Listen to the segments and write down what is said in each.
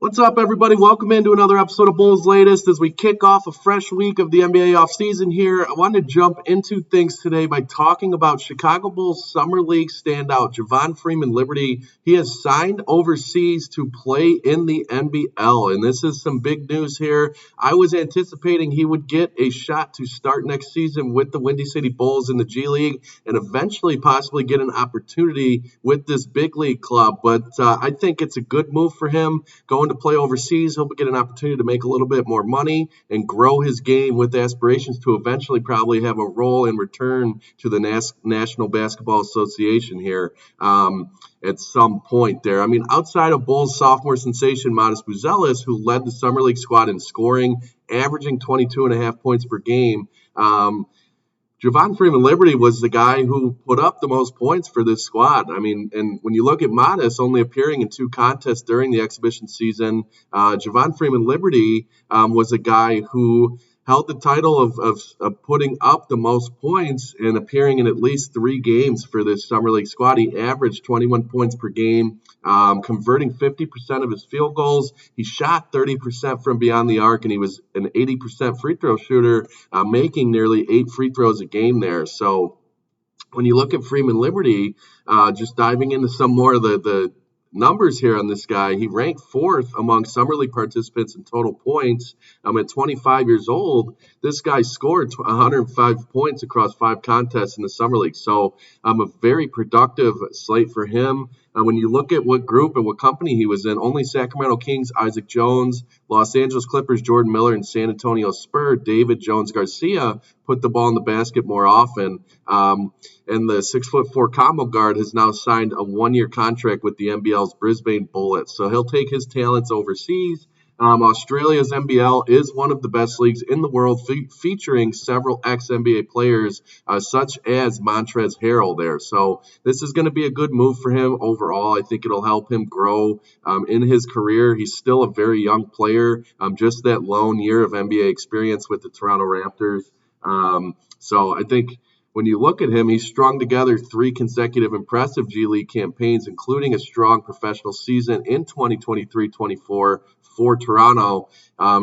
What's up, everybody? Welcome into another episode of Bulls Latest as we kick off a fresh week of the NBA offseason here. I wanted to jump into things today by talking about Chicago Bulls Summer League standout Javon Freeman Liberty. He has signed overseas to play in the NBL, and this is some big news here. I was anticipating he would get a shot to start next season with the Windy City Bulls in the G League and eventually possibly get an opportunity with this big league club, but I think it's a good move for him going to play overseas. He'll get an opportunity to make a little bit more money and grow his game with aspirations to eventually probably have a role in return to the National Basketball Association here at some point there. I mean, outside of Bulls sophomore sensation Modest Bzelis, who led the Summer League squad in scoring, averaging 22.5 points per game, Javon Freeman Liberty was the guy who put up the most points for this squad. I mean, and when you look at Modest only appearing in 2 contests during the exhibition season, Javon Freeman Liberty was a guy who held the title of putting up the most points and appearing in at least 3 games for this Summer League squad. He averaged 21 points per game, converting 50% of his field goals. He shot 30% from beyond the arc, and he was an 80% free throw shooter, making nearly 8 free throws a game there. So when you look at Freeman Liberty, just diving into some more of the numbers here on this guy, he ranked 4th among Summer League participants in total points. At 25 years old, this guy scored 105 points across 5 contests in the Summer League. So a very productive slate for him. When you look at what group and what company he was in, only Sacramento Kings Isaac Jones, Los Angeles Clippers Jordan Miller, and San Antonio Spurs David Jones Garcia put the ball in the basket more often. And the 6'4" combo guard has now signed a 1-year contract with the NBL's Brisbane Bullets. So he'll take his talents overseas. Australia's NBL is one of the best leagues in the world, featuring several ex-NBA players, such as Montrezl Harrell there. So this is going to be a good move for him overall. I think it'll help him grow in his career. He's still a very young player, just that lone year of NBA experience with the Toronto Raptors. So I think when you look at him, he's strung together 3 consecutive impressive G League campaigns, including a strong professional season in 2023-24 for Toronto.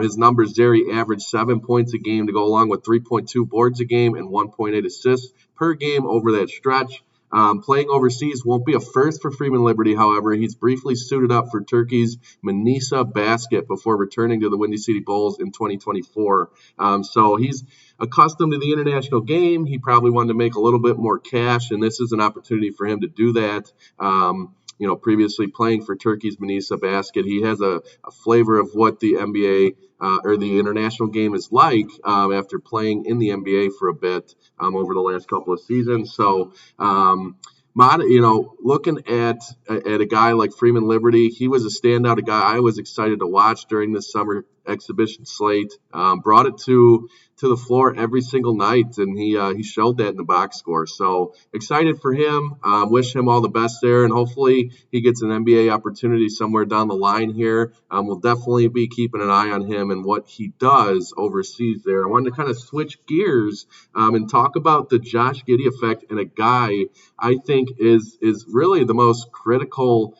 His numbers there, he averaged 7 points a game to go along with 3.2 boards a game and 1.8 assists per game over that stretch. Playing overseas won't be a first for Freeman Liberty, however. He's briefly suited up for Turkey's Manisa Basket before returning to the Windy City Bulls in 2024. So he's accustomed to the international game. He probably wanted to make a little bit more cash, and this is an opportunity for him to do that. Previously playing for Turkey's Manisa Basket, he has a flavor of what the NBA or the international game is like after playing in the NBA for a bit over the last couple of seasons. So, looking at a guy like Freeman Liberty, he was a standout, a guy I was excited to watch during this summer exhibition slate. Brought it to the floor every single night, and he showed that in the box score. So excited for him. Wish him all the best there, and hopefully he gets an NBA opportunity somewhere down the line here. We'll definitely be keeping an eye on him and what he does overseas there. I wanted to kind of switch gears and talk about the Josh Giddey effect, and a guy I think is really the most critical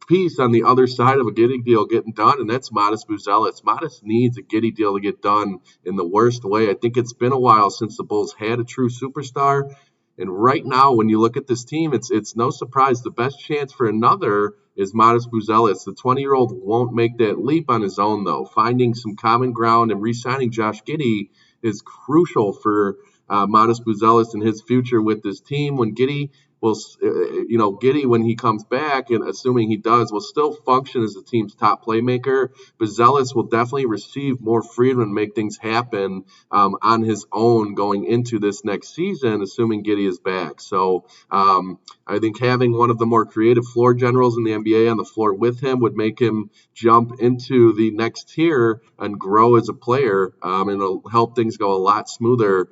piece on the other side of a Giddey deal getting done, and that's Modest Bzelis. Modest needs a Giddey deal to get done in the worst way. I think it's been a while since the Bulls had a true superstar, and right now when you look at this team, it's no surprise the best chance for another is Modest Bzelis. The 20-year-old won't make that leap on his own, though. Finding some common ground and re-signing Josh Giddey is crucial for Modest Bzelis and his future with this team. When Giddey when he comes back, and assuming he does, will still function as the team's top playmaker. Bzelis will definitely receive more freedom and make things happen on his own going into this next season, assuming Giddey is back. So I think having one of the more creative floor generals in the NBA on the floor with him would make him jump into the next tier and grow as a player, and it'll help things go a lot smoother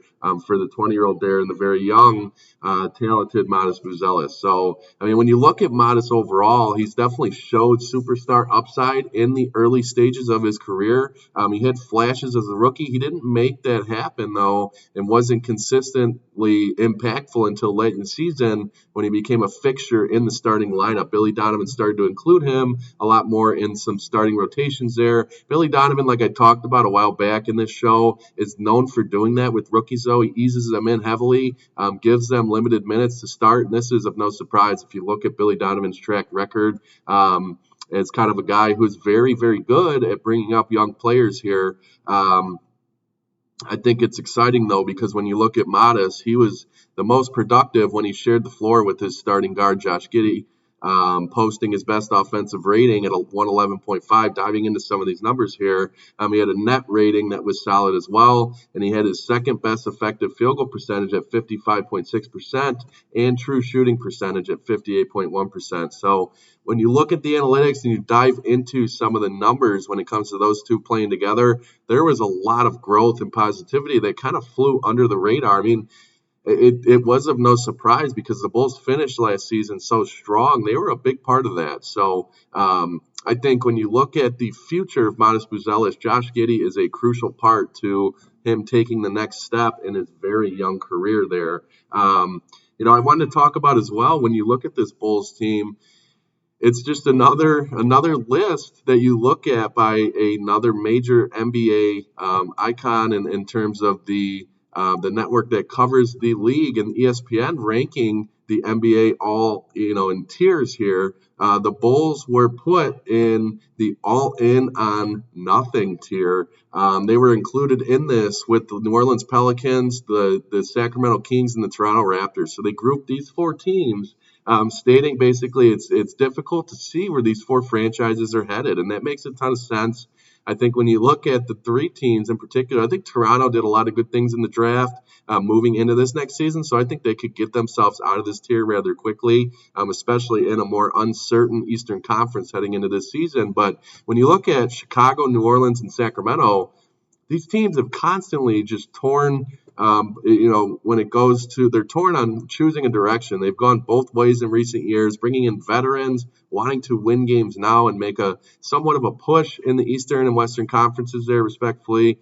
for the 20-year-old there and the very young, talented Modest Bzelis. So, I mean, when you look at Modest overall, he's definitely showed superstar upside in the early stages of his career. He had flashes as a rookie. He didn't make that happen, though, and wasn't consistently impactful until late in the season when he became became a fixture in the starting lineup. Billy Donovan started to include him a lot more in some starting rotations there. Billy Donovan, like I talked about a while back in this show, is known for doing that with rookies, though. He eases them in heavily, gives them limited minutes to start, and this is of no surprise if you look at Billy Donovan's track record. As kind of a guy who's very, very good at bringing up young players here. I think it's exciting, though, because when you look at Modest, he was the most productive when he shared the floor with his starting guard, Josh Giddey, posting his best offensive rating at a 111.5. Diving into some of these numbers here, he had a net rating that was solid as well, and he had his second best effective field goal percentage at 55.6% and true shooting percentage at 58.1%. So when you look at the analytics and you dive into some of the numbers when it comes to those two playing together, there was a lot of growth and positivity that kind of flew under the radar. I mean, it was of no surprise because the Bulls finished last season so strong. They were a big part of that. So I think when you look at the future of Modest Bzelis, Josh Giddey is a crucial part to him taking the next step in his very young career there. I wanted to talk about as well, when you look at this Bulls team, it's just another list that you look at by another major NBA icon in terms of the network that covers the league, and ESPN ranking the NBA all in tiers here. The Bulls were put in the all in on nothing tier. They were included in this with the New Orleans Pelicans, the Sacramento Kings, and the Toronto Raptors. So they grouped these four teams, stating basically it's difficult to see where these four franchises are headed, and that makes a ton of sense. I think when you look at the three teams in particular, I think Toronto did a lot of good things in the draft moving into this next season, so I think they could get themselves out of this tier rather quickly, especially in a more uncertain Eastern Conference heading into this season. But when you look at Chicago, New Orleans, and Sacramento, these teams have constantly just torn, when it goes to, they're torn on choosing a direction. They've gone both ways in recent years, bringing in veterans, wanting to win games now and make a somewhat of a push in the Eastern and Western conferences there, respectfully.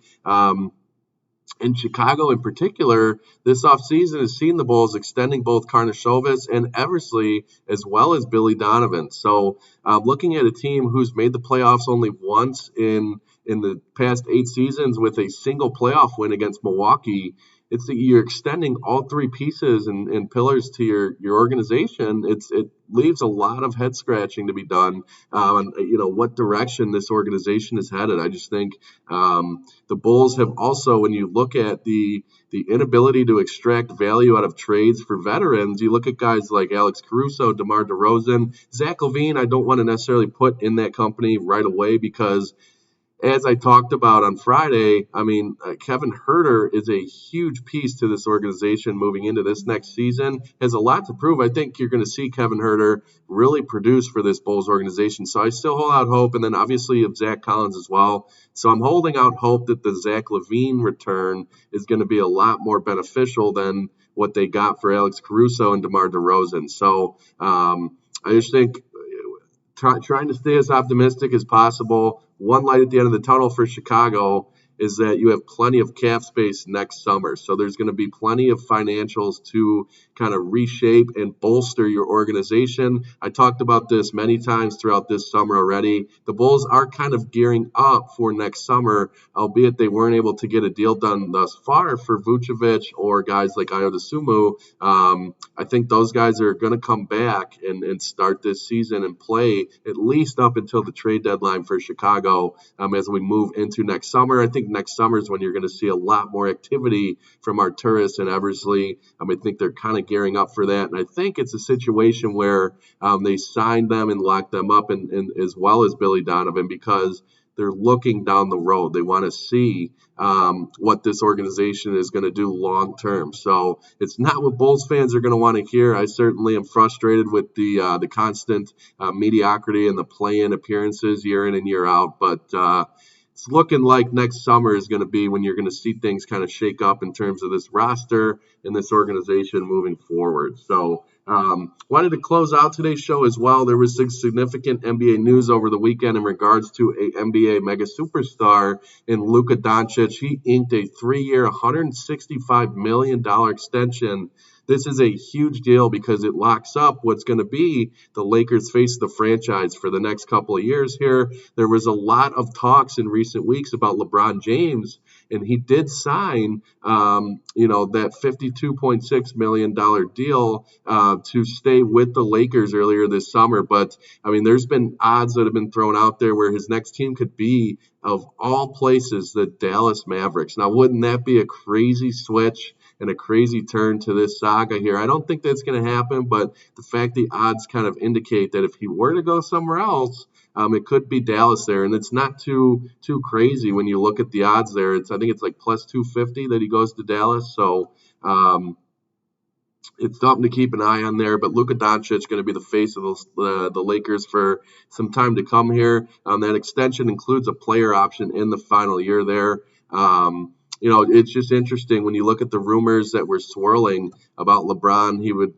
In Chicago in particular, this offseason has seen the Bulls extending both Karnisovas and Eversley as well as Billy Donovan. So looking at a team who's made the playoffs only once in the past 8 seasons with a single playoff win against Milwaukee, it's that you're extending all three pieces and pillars to your organization. It leaves a lot of head scratching to be done on what direction this organization is headed. I just think the Bulls have also, when you look at the inability to extract value out of trades for veterans, you look at guys like Alex Caruso, DeMar DeRozan, Zach LaVine. I don't want to necessarily put in that company right away because, as I talked about on Friday, Kevin Huerter is a huge piece to this organization moving into this next season. Has a lot to prove. I think you're going to see Kevin Huerter really produce for this Bulls organization. So I still hold out hope. And then obviously you have Zach Collins as well. So I'm holding out hope that the Zach LaVine return is going to be a lot more beneficial than what they got for Alex Caruso and DeMar DeRozan. So I just think trying to stay as optimistic as possible. One light at the end of the tunnel for Chicago is that you have plenty of cap space next summer. So there's going to be plenty of financials to kind of reshape and bolster your organization. I talked about this many times throughout this summer already. The Bulls are kind of gearing up for next summer, albeit they weren't able to get a deal done thus far for Vucevic or guys like Ayo Dosunmu. I think those guys are going to come back and start this season and play at least up until the trade deadline for Chicago as we move into next summer. I think next summer is when you're going to see a lot more activity from Arturas and Eversley. I think they're kind of gearing up for that. And I think it's a situation where they signed them and locked them up and as well as Billy Donovan because they're looking down the road. They want to see what this organization is going to do long term. So it's not what Bulls fans are going to want to hear. I certainly am frustrated with the constant mediocrity and the play-in appearances year in and year out. But it's looking like next summer is going to be when you're going to see things kind of shake up in terms of this roster and this organization moving forward. So Wanted to close out today's show as well. There was some significant NBA news over the weekend in regards to a NBA mega superstar in Luca Doncic. He inked a 3-year, $165 million extension. This is a huge deal because it locks up what's going to be the Lakers' face of the franchise for the next couple of years here. There was a lot of talks in recent weeks about LeBron James, and he did sign, that $52.6 million deal to stay with the Lakers earlier this summer. But, I mean, there's been odds that have been thrown out there where his next team could be, of all places, the Dallas Mavericks. Now, wouldn't that be a crazy switch and a crazy turn to this saga here? I don't think that's going to happen, but the fact the odds kind of indicate that if he were to go somewhere else, it could be Dallas there, and it's not too crazy when you look at the odds there. I think it's like plus 250 that he goes to Dallas. So it's something to keep an eye on there. But Luka Doncic is going to be the face of the Lakers for some time to come here. That extension includes a player option in the final year there. It's just interesting when you look at the rumors that were swirling about LeBron. He would,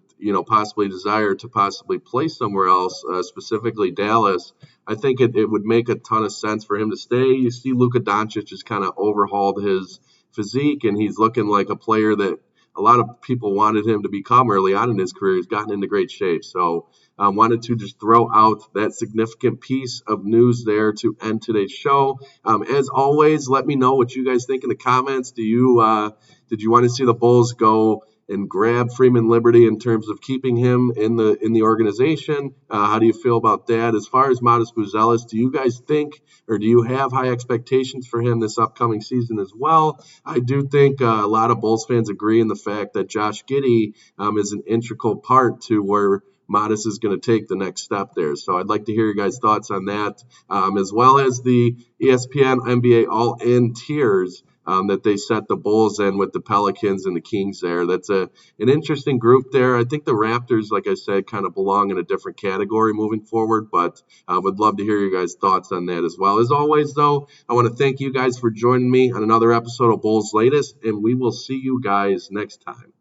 possibly desire to possibly play somewhere else, specifically Dallas. I think it would make a ton of sense for him to stay. You see Luka Doncic has kind of overhauled his physique, and he's looking like a player that a lot of people wanted him to become early on in his career. He's gotten into great shape. So wanted to just throw out that significant piece of news there to end today's show. As always, let me know what you guys think in the comments. Did you want to see the Bulls go and grab Freeman Liberty in terms of keeping him in the organization? How do you feel about that? As far as Modest Bzelis, do you guys think, or do you have high expectations for him this upcoming season as well? I do think a lot of Bulls fans agree in the fact that Josh Giddey is an integral part to where Modest is going to take the next step there. So I'd like to hear your guys' thoughts on that, as well as the ESPN NBA All-In tiers that they set the Bulls in with the Pelicans and the Kings there. That's an interesting group there. I think the Raptors, like I said, kind of belong in a different category moving forward, but I would love to hear your guys' thoughts on that as well. As always, though, I want to thank you guys for joining me on another episode of Bulls Latest, and we will see you guys next time.